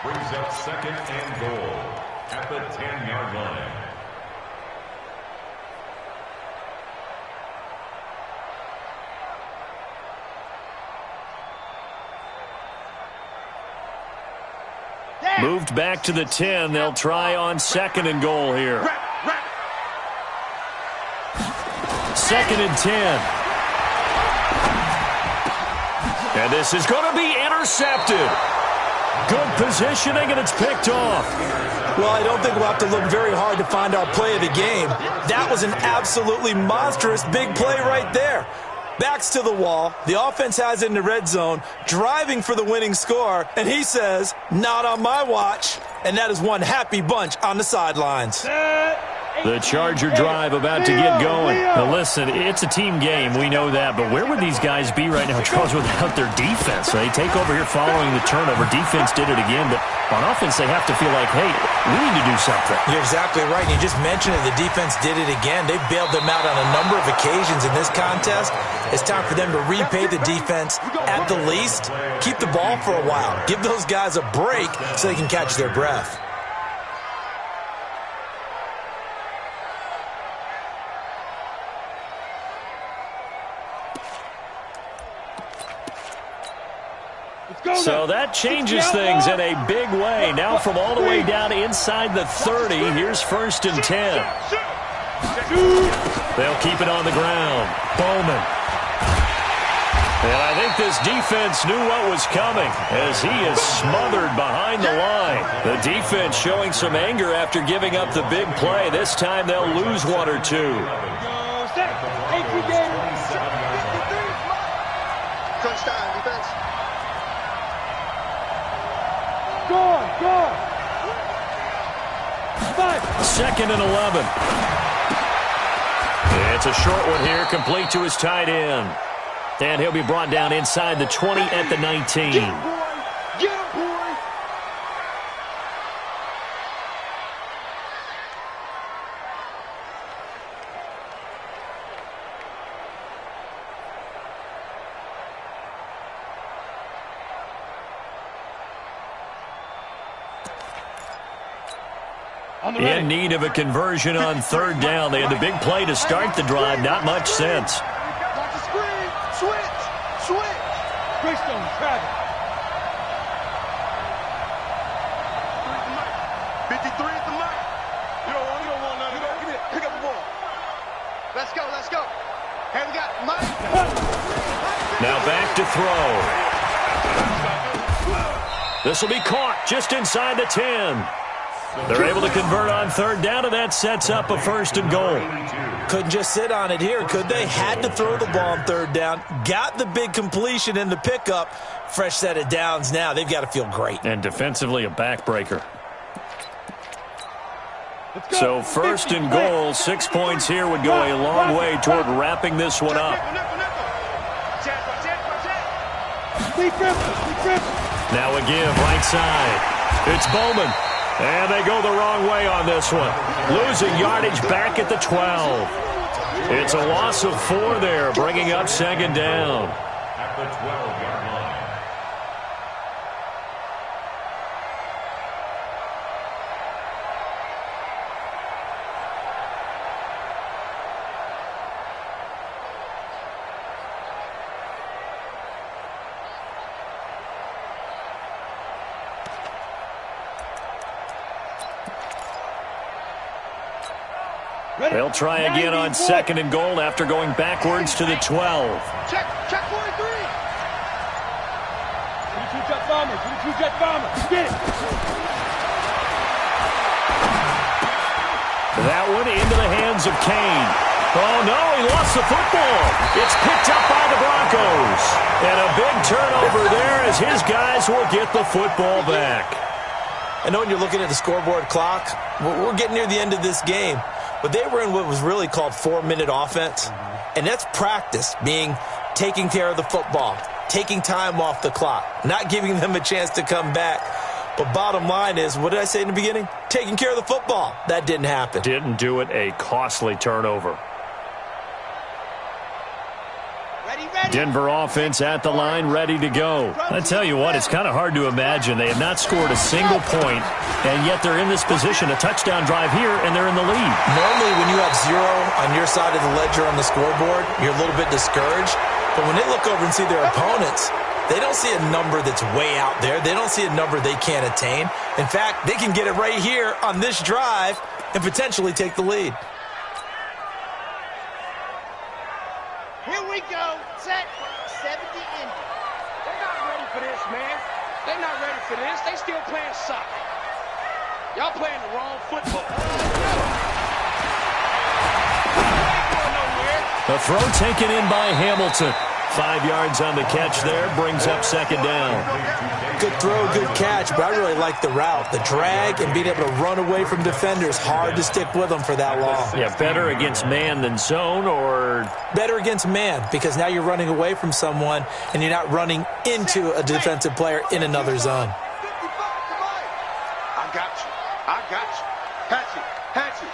Brings up 2nd and goal at the 10-yard line. Moved back to the 10. They'll try on 2nd and goal here. 2nd and 10. And this is going to be intercepted. Good positioning, and it's picked off. Well, I don't think we'll have to look very hard to find our play of the game. That was an absolutely monstrous big play right there. Backs to the wall. The offense has it in the red zone, driving for the winning score, and he says, not on my watch. And that is one happy bunch on the sidelines. The Charger drive about to get going. Now listen, it's a team game, we know that, but where would these guys be right now, Charles, without their defense? They take over here following the turnover. Defense did it again, but on offense they have to feel like, hey, we need to do something. You're exactly right. You just mentioned it. The defense did it again. They bailed them out on a number of occasions in this contest. It's time for them to repay the defense at the least. Keep the ball for a while. Give those guys a break so they can catch their breath. So that changes things in a big way. Now from all the way down inside the 30, here's 1st and 10. They'll keep it on the ground. Bowman. And I think this defense knew what was coming as he is smothered behind the line. The defense showing some anger after giving up the big play. This time they'll lose 1 or 2. Crunch time, defense. Go. 2nd and 11. It's a short one here, complete to his tight end. And he'll be brought down inside the 20 at the 19. Get him, boy. In need of a conversion on 3rd down. They had the big play to start the drive. Not much sense. Watch the screen. Switch. Greystone, Travis. 53 at the mic. You don't want none of that. Give me it. Pick up the ball. Let's go. Hey, we got Mike. Now back to throw. This will be caught just inside the 10. They're able to convert on 3rd down, and that sets up a 1st and goal. Couldn't just sit on it here, could they? Had to throw the ball on 3rd down. Got the big completion in the pickup. Fresh set of downs now. They've got to feel great. And defensively, a backbreaker. So 1st and goal, 6 points here would go a long way toward wrapping this one up. Now a give, right side. It's Bowman. And they go the wrong way on this one. Losing yardage back at the 12. It's a loss of 4 there, bringing up 2nd down. At the 12-yard line. They'll try again on 2nd and goal after going backwards to the 12. Check 43. 22 jet bomber. Get it. That one into the hands of Kane. Oh, no, he lost the football. It's picked up by the Broncos. And a big turnover there as his guys will get the football back. I know when you're looking at the scoreboard clock, we're getting near the end of this game. But they were in what was really called 4-minute offense. And that's practice, being taking care of the football, taking time off the clock, not giving them a chance to come back. But bottom line is, what did I say in the beginning? Taking care of the football. That didn't happen. Didn't do it, a costly turnover. Denver offense at the line, ready to go. I tell you what, it's kind of hard to imagine. They have not scored a single point, and yet they're in this position. A touchdown drive here, and they're in the lead. Normally, when you have 0 on your side of the ledger on the scoreboard, you're a little bit discouraged. But when they look over and see their opponents, they don't see a number that's way out there. They don't see a number they can't attain. In fact, they can get it right here on this drive and potentially take the lead. Here we go. Set 70 Indy. They're not ready for this, man. They're not ready for this. They still playing soccer. Y'all playing the wrong football. The throw taken in by Hamilton. 5 yards on the catch there, brings up 2nd down. Good throw, good catch, but I really like the route. The drag and being able to run away from defenders, hard to stick with them for that long. Yeah, better against man than zone, or? Better against man, because now you're running away from someone and you're not running into a defensive player in another zone. I got you. Hatch it.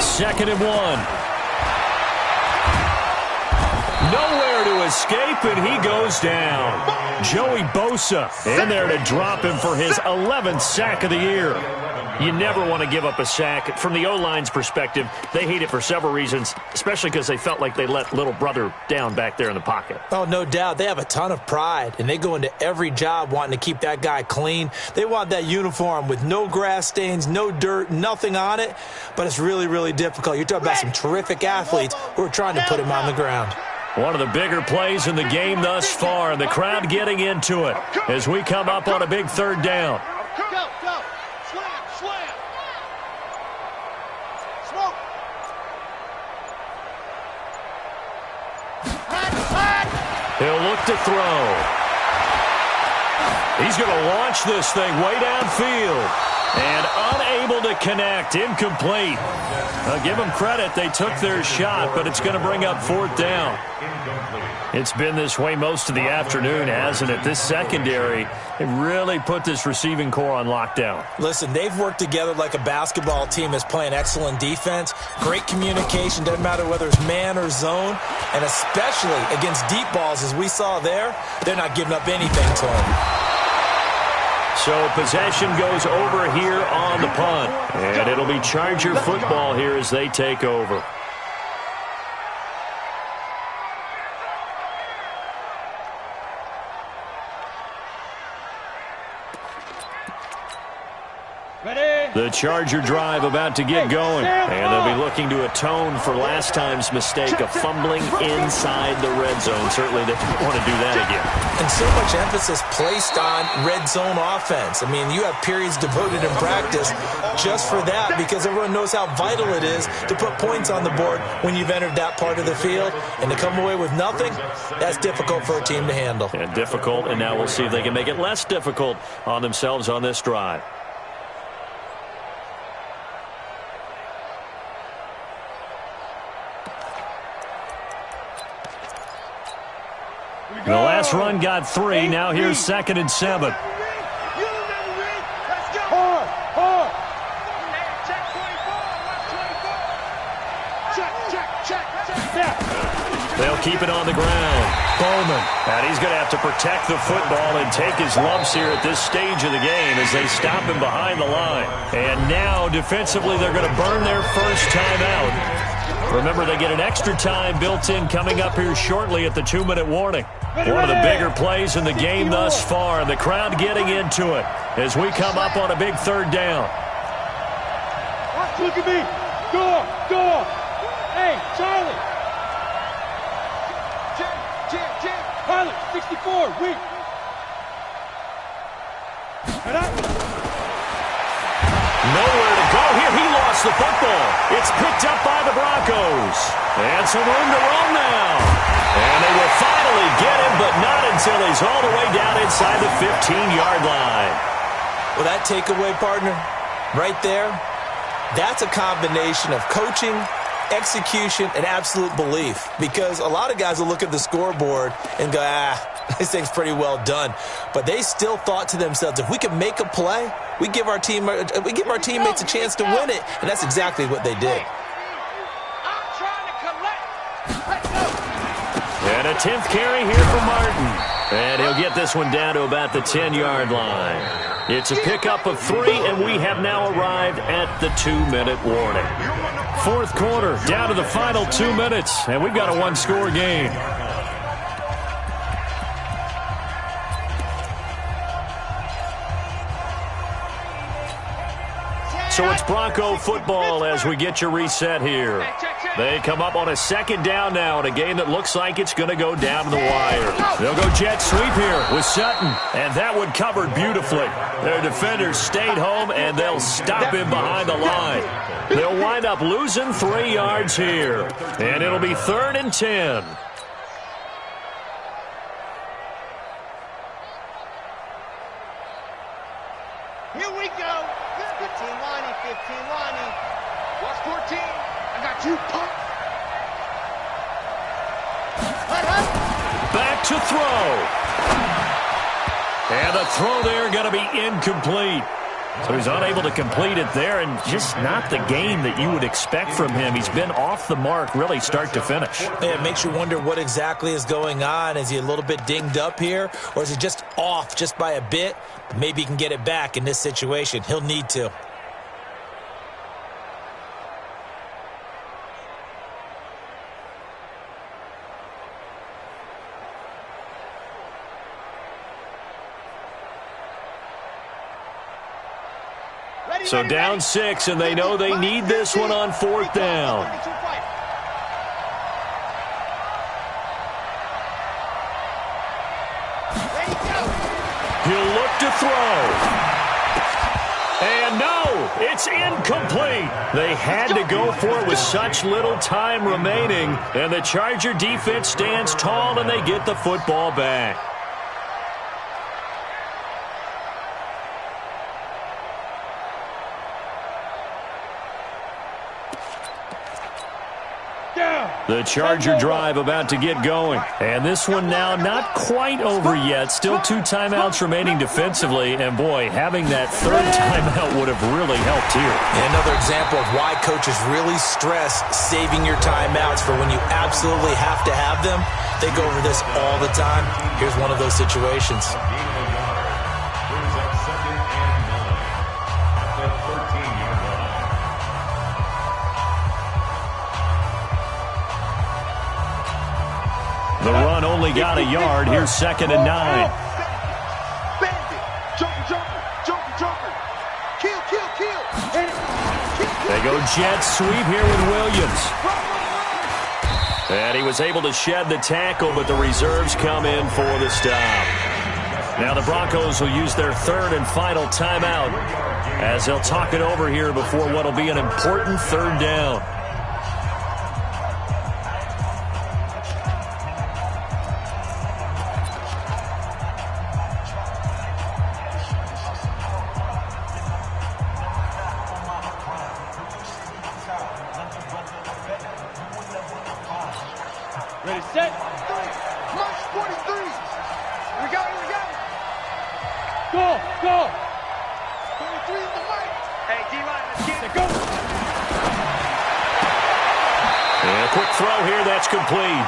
Second and 1. Nowhere to escape, and he goes down. Joey Bosa in there to drop him for his 11th sack of the year. You never want to give up a sack. From the O-line's perspective, they hate it for several reasons, especially because they felt like they let little brother down back there in the pocket. Oh, no doubt. They have a ton of pride, and they go into every job wanting to keep that guy clean. They want that uniform with no grass stains, no dirt, nothing on it, but it's really, really difficult. You're talking about some terrific athletes who are trying to put him on the ground. One of the bigger plays in the game thus far, and the crowd getting into it as we come up on a big third down. Go. Slam. Smoke. He'll look to throw. He's going to launch this thing way downfield. And unable to connect. Incomplete. Give them credit. They took their shot, but it's going to bring up fourth down. It's been this way most of the afternoon, hasn't it? This secondary, they really put this receiving core on lockdown. Listen, they've worked together like a basketball team that's playing excellent defense. Great communication, doesn't matter whether it's man or zone. And especially against deep balls, as we saw there, they're not giving up anything to them. So possession goes over here on the punt. And it'll be Charger football here as they take over. The Charger drive about to get going, and they'll be looking to atone for last time's mistake of fumbling inside the red zone. Certainly they don't want to do that again. And so much emphasis placed on red zone offense. I mean, you have periods devoted in practice just for that because everyone knows how vital it is to put points on the board when you've entered that part of the field. And to come away with nothing, that's difficult for a team to handle. And difficult, and now we'll see if they can make it less difficult on themselves on this drive. The last run got 3. Now here's 2nd and 7. They'll keep it on the ground. Bowman. And he's going to have to protect the football and take his lumps here at this stage of the game as they stop him behind the line. And now, defensively, they're going to burn their first time out. Remember, they get an extra time built in coming up here shortly at the 2-minute warning. One of the bigger plays in the game thus far, and the crowd getting into it as we come up on a big third down. Look at me. Go. Hey, Charlie. Pilot, 64, weak. Nowhere to go here. He lost the football. It's picked up by the Broncos. And some room to run now. And they will finally get him, but not until he's all the way down inside the 15-yard line. Well, that takeaway, partner, right there, that's a combination of coaching, execution, and absolute belief. Because a lot of guys will look at the scoreboard and go, this thing's pretty well done. But they still thought to themselves, if we can make a play, we give our teammates a chance to win it. And that's exactly what they did. And a 10th carry here for Martin. And he'll get this one down to about the 10-yard line. It's a pickup of 3, and we have now arrived at the 2-minute warning. Fourth quarter, down to the final 2 minutes, and we've got a one-score game. So it's Bronco football as we get you reset here. They come up on a 2nd down now in a game that looks like it's going to go down to the wire. They'll go jet sweep here with Sutton, and that one covered beautifully. Their defenders stayed home, and they'll stop him behind the line. They'll wind up losing 3 yards here, and it'll be 3rd and 10. Here we go. 15 lining. Watch 14. I got you, punk. Back to throw. And the throw there going to be incomplete. So he's unable to complete it there, and just not the game that you would expect from him. He's been off the mark really start to finish. Yeah, it makes you wonder what exactly is going on. Is he a little bit dinged up here, or is he just off just by a bit? Maybe he can get it back in this situation. He'll need to. So down 6, and they know they need this one on 4th down. He'll look to throw. And no, it's incomplete. They had to go for it with such little time remaining, and the Charger defense stands tall, and they get the football back. The Charger drive about to get going. And this one now not quite over yet. Still 2 timeouts remaining defensively. And, boy, having that 3rd timeout would have really helped here. Another example of why coaches really stress saving your timeouts for when you absolutely have to have them. They go over this all the time. Here's one of those situations. The run only got a yard. Here's 2nd and 9. Bandit. Jumper. Kill. They go jet sweep here with Williams. And he was able to shed the tackle, but the reserves come in for the stop. Now the Broncos will use their 3rd and final timeout as they'll talk it over here before what will be an important 3rd down. Ready, set. March 43. We got it. Go. 23 is the mic. Hey, D-line, let's get it. Go. And a quick throw here, that's complete.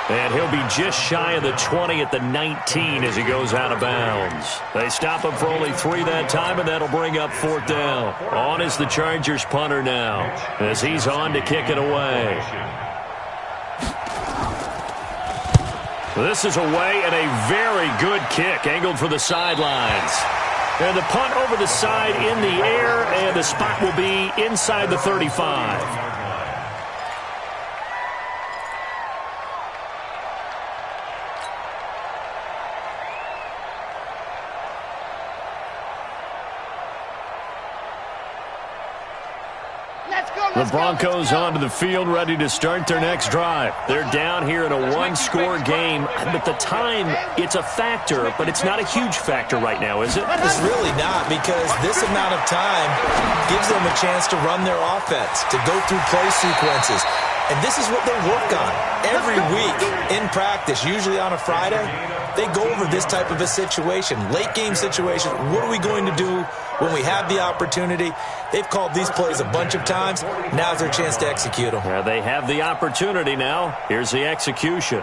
And he'll be just shy of the 20 at the 19 as he goes out of bounds. They stop him for only 3 that time, and that'll bring up 4th down. On is the Chargers punter now as he's on to kick it away. This is away and a very good kick, angled for the sidelines. And the punt over the side in the air, and the spot will be inside the 35. The Broncos onto the field, ready to start their next drive. They're down here in a 1-score game, but the time, it's a factor, but it's not a huge factor right now, is it? It's really not, because this amount of time gives them a chance to run their offense, to go through play sequences. And this is what they work on every week in practice, usually on a Friday. They go over this type of a situation, late game situation. What are we going to do when we have the opportunity? They've called these plays a bunch of times. Now's their chance to execute them. Yeah, they have the opportunity now. Here's the execution.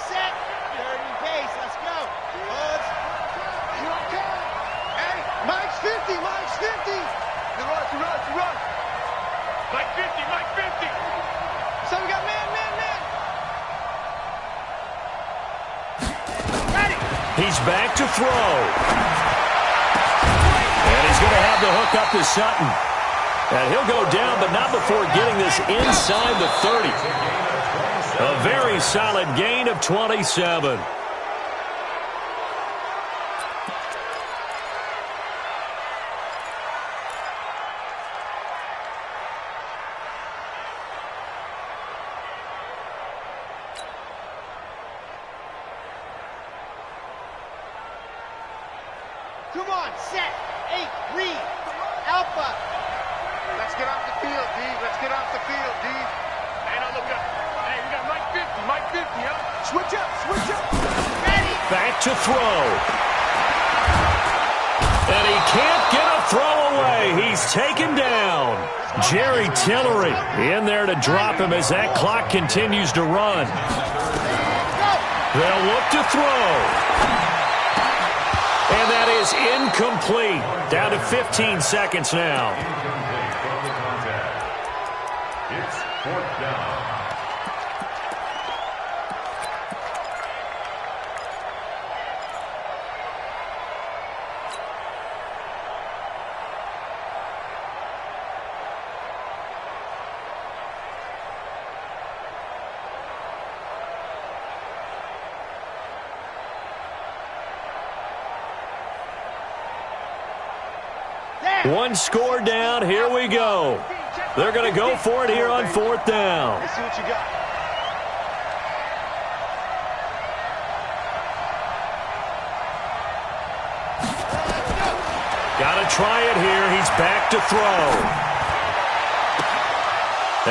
Set. 30 pace. Let's go. Buzz. Here I come. Hey, Mike's 50. The run. Mike 50. So we got man. Ready. He's back to throw. And he's going to have the hook up to Sutton. And he'll go down, but not before getting this inside the 30. A very solid gain of 27. Come on, set. 8, read. Alpha. Let's get off the field, D. Hey, no, look, we got Mike 50, huh? Switch up. Ready. Back to throw. And he can't get he's taken down. Jerry Tillery in there to drop him as that clock continues to run. They'll look to throw. And that is incomplete. Down to 15 seconds now. It's 4th down. One score down. Here we go. They're going to go for it here on 4th down. Let's see what you got. Got to try it here. He's back to throw.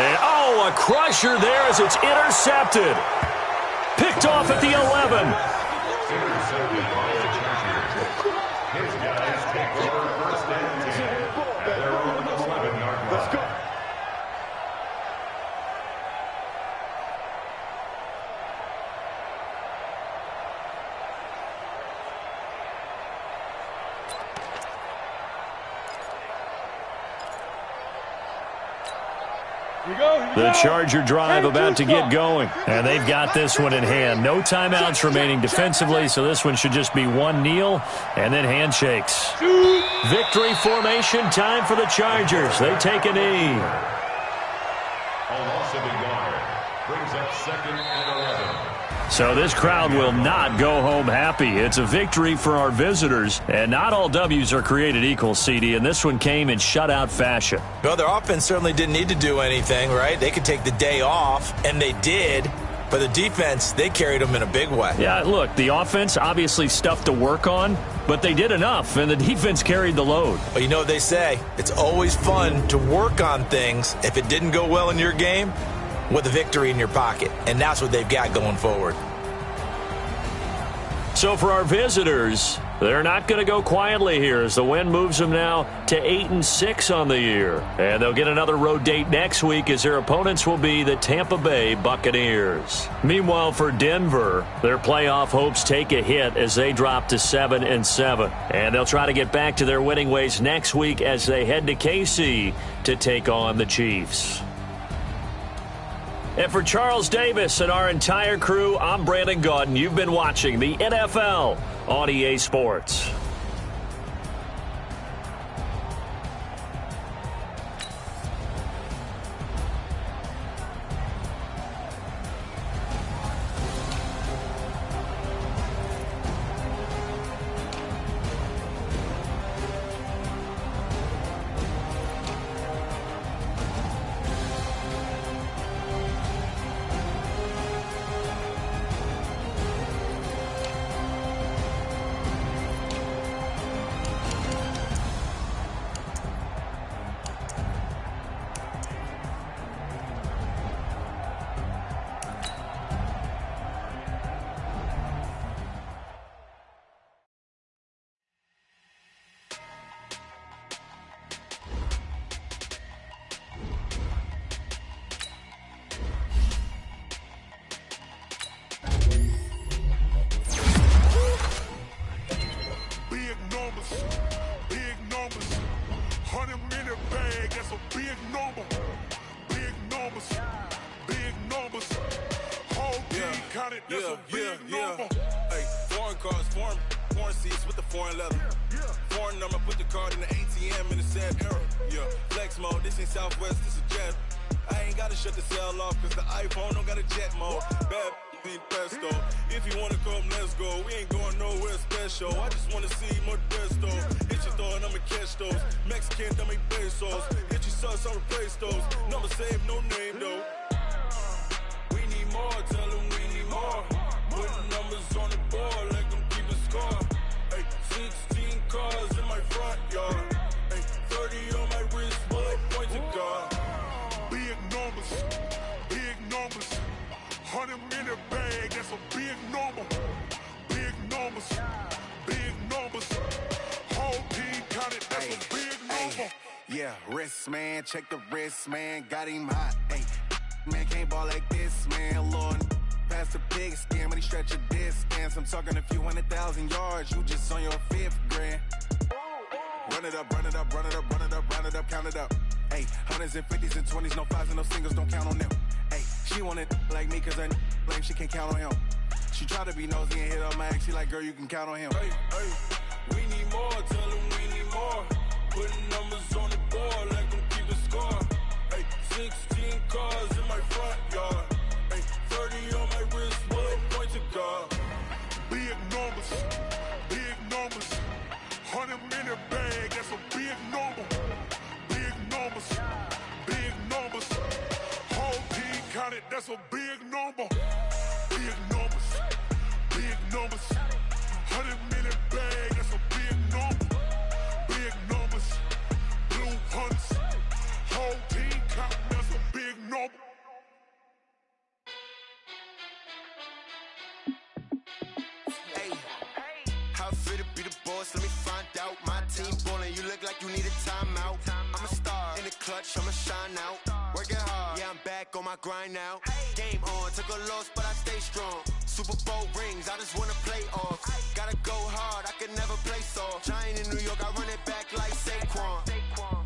And, oh, a crusher there as it's intercepted. Picked off at the 11. Intercepted by the Chargers. His guys take over 1st and 10 at their own 11-yard line. Let's go. The Charger drive about to get going. And they've got this one in hand. No timeouts remaining defensively, so this one should just be one kneel and then handshakes. Victory formation time for the Chargers. They take a knee. A loss of a yard brings up 2nd and 11. So this crowd will not go home happy. It's a victory for our visitors. And not all W's are created equal, CD, and this one came in shutout fashion. Well, their offense certainly didn't need to do anything, right? They could take the day off, and they did. But the defense, they carried them in a big way. Yeah, look, the offense obviously stuff to work on, but they did enough, and the defense carried the load. Well, you know what they say. It's always fun to work on things if it didn't go well in your game with a victory in your pocket. And that's what they've got going forward. So for our visitors, they're not going to go quietly here as the win moves them now to 8-6 on the year. And they'll get another road date next week as their opponents will be the Tampa Bay Buccaneers. Meanwhile, for Denver, their playoff hopes take a hit as they drop to 7-7. And they'll try to get back to their winning ways next week as they head to KC to take on the Chiefs. And for Charles Davis and our entire crew, I'm Brandon Gaudin. You've been watching the NFL on EA Sports. Hey, foreign cars, foreign seats with the foreign leather. Foreign number, put the card in the ATM in the sad era. Yeah, flex mode, this ain't Southwest, this is jet. I ain't gotta shut the cell off, cause the iPhone don't got a jet mode. Bad being pesto. If you wanna come, let's go. We ain't going nowhere special. I just wanna see Modesto. Hit your thought, I'ma catch those. Mexican, I make pesos. Hit your sus, I'll replace those. Number saved, no name though. We need more, tell them we need more. Putting numbers on the board like I'm keeping score. Ay, 16 cars in my front yard. Ay, 30 on my wrist, while I point to God. Big numbers, 100 in the bag, that's a big number. Big numbers, Whole team counted, that's a big number. Yeah, wrist, man, check the wrist, man, got him hot. Hey, man, can't ball like this, man, Lord. Past the pig skin, when he stretch a distance. I'm talking a few 100,000 yards, you just on your 5th grand. Run it up, run it up, run it up, run it up, run it up, count it up. Hey, hundreds and 50s and 20s, no 5s and no singles, don't count on them. Hey, she want it like me, cause her blame, she can't count on him. She try to be nosy and hit up my ex, she like, girl, you can count on him. Hey, hey, we need more, tell him we need more. Putting numbers on the board, like them keep a score. Hey, 16 cars in my front yard. Hey, 30 on my wrist, bullet point to God. Big numbers, 100-minute bag, that's a big number. Big numbers, whole team counted, that's a big number. Big numbers, 100-minute bag, that's a big number. Big numbers, blue hunts, whole team counting, that's a big number. Let me find out. My team ballin', you look like you need a timeout. I'm a star in the clutch, I'ma shine out. Working hard, yeah, I'm back on my grind now. Game on, took a loss, but I stay strong. Super Bowl rings, I just wanna play off. Gotta go hard, I can never play soft. Giant in New York, I run it back like Saquon.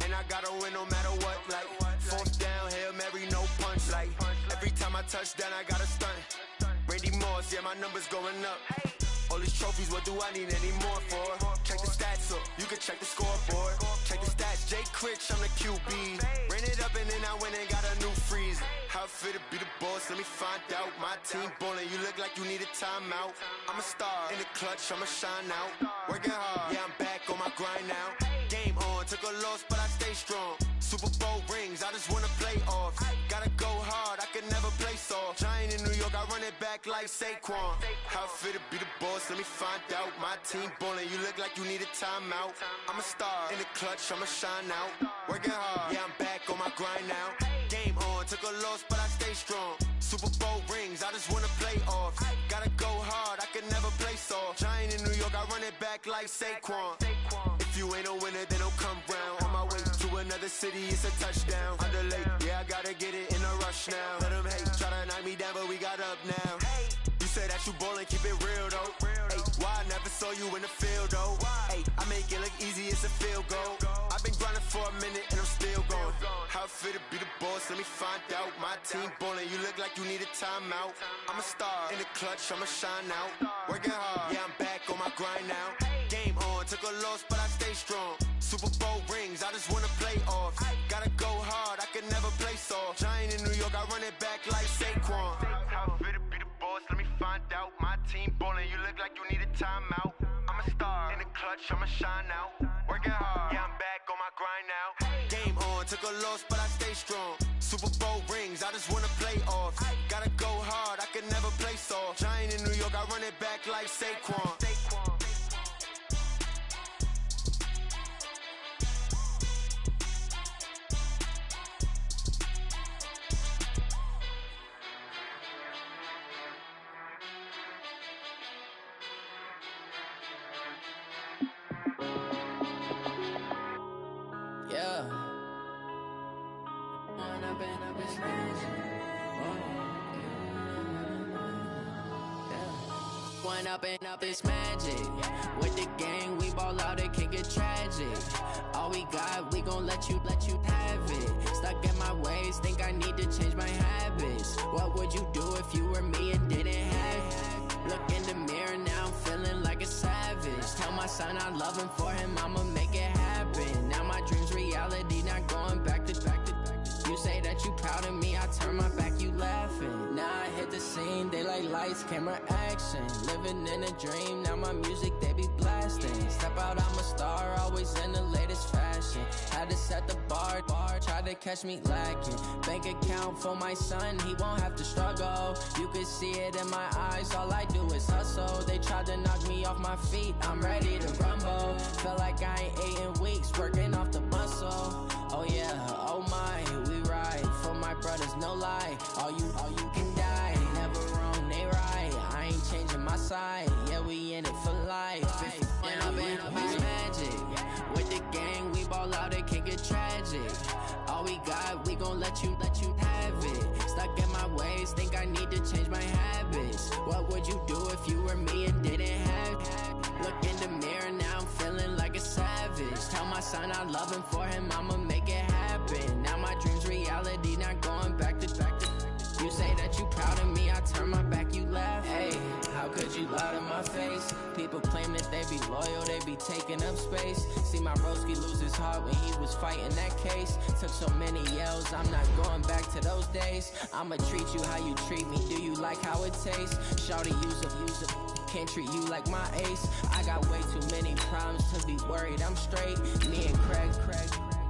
And I gotta win no matter what, like 4th down, Hail Mary, no punch. Like every time I touch down, I gotta stunt. Randy Moss, yeah, my numbers going up. All these trophies, what do I need any more for? Check the stats up, you can check the scoreboard. Check the stats, Jay Critch, I'm the QB. Ran it up and then I went and got a new freeze. How it feel to be the boss, let me find out. My team ballin', you look like you need a timeout. I'm a star in the clutch, I'ma shine out. Working hard, yeah, I'm back on my grind now. Game on, took a loss, but I stay strong. Super Bowl rings, I just wanna play off. Gotta go hard, I can never play soft. Giant in New York, I run it back like Saquon. How it feel to be the boss, let me find out. My team ballin', you look like you need a timeout. I'm a star in the clutch, I'ma shine out. Working hard, yeah, I'm back on my grind now. Game on, took a loss, but I stay strong. Super Bowl rings, I just wanna play off. Gotta go hard, I can never play soft. Giant in New York, I run it back like Saquon. If you ain't a winner, then don't come round. On my way to another city, it's a touchdown. Underlay, yeah, I gotta get it in a rush now. Let them hate, try to knock me down, but we got up now. You say that you ballin', keep it real though. Hey, why I never saw you in the field though? Hey, I make it look easy, it's a field goal. I've been grinding for a minute and I'm still going. How it feel to be the boss, let me find out. My team ballin', you look like you need a timeout. I'm a star in the clutch, I'ma shine out. Working hard, yeah, I'm back on my grind now. Game on, took a loss, but I stay strong. Super Bowl rings, I just wanna play off. Gotta go hard, I can never play soft. Giant in New York, I run it back like Saquon. How it feel to be the boss, let me find out. My team ballin', you look like you need a timeout. I'm a star in the clutch, I'ma shine out. Working hard, yeah, I'm back on my grind now. Game on, took a loss, but I stay strong. Super Bowl rings, I just wanna play off. Gotta go hard, I can never play soft. Giant in New York, I run it back like Saquon. Up it's magic. With the gang, we ball out, it can get tragic. All we got, we gon' let you have it. Stuck in my ways, think I need to change my habits. What would you do if you were me and didn't have it? Look in the mirror, now I'm feeling like a savage. Tell my son I love him, for him I'ma make it happen. Now my dream's reality, not going back to. You say that you proud of me, I turn my back, you laughing. Now I hit the scene, they like lights, camera, action. Living in a dream, now my music, they be blasting. Step out, I'm a star, always in the latest fashion. Had to set the bar, tried to catch me lacking. Bank account for my son, he won't have to struggle. You can see it in my eyes, all I do is hustle. They tried to knock me off my feet, I'm ready to rumble. Feel like I ain't ate in weeks, working off the muscle. Oh yeah, oh my, we ride for my brothers, no lie. All you can die, never wrong, they right. I ain't changing my side, yeah, we in it for life. When I've been up, it's magic. With the gang, we ball out, it can get tragic. tragic. All we got, we gon' let you have it. Stuck in my ways, think I need to change my habits. What would you do if you were me and didn't have it? Look in the mirror, now I'm feeling like a savage. Tell my son I love him, for him I'ma make it happen. Now my dream's reality, not going back to. You say that you proud of me, I turn my back, you laugh. Hey, how could you lie to my face? People claim that they be loyal, they be taking up space. See my broski lose his heart when he was fighting that case. Took so many yells, I'm not going back to those days. I'ma treat you how you treat me, do you like how it tastes? Shawty, use up, can't treat you like my ace. I got way too many problems to be worried, I'm straight. Me and Craig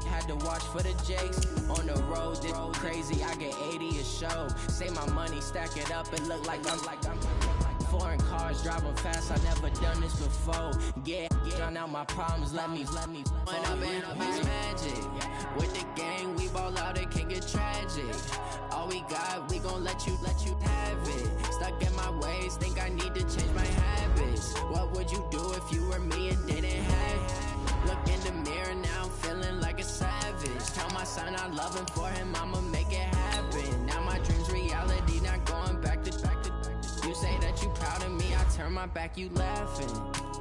had to watch for the Jakes. On the road, this crazy, I get 80 a show. Say my money, stack it up, it look like I'm foreign cars, driving fast, I never done this before. Yeah, drown out my problems, let me When up and up is magic. With the gang, we ball out, it can get tragic. All we got, we gon' let you have it. Stuck in my ways, think I need to change my habits. What would you do if you were me and didn't have it? Look in the mirror, now I'm feeling like a savage. Tell my son I love him, for him I'ma make it happen. Now my dream's reality, not going back to. You say that you proud of me, I turn my back, you laughing.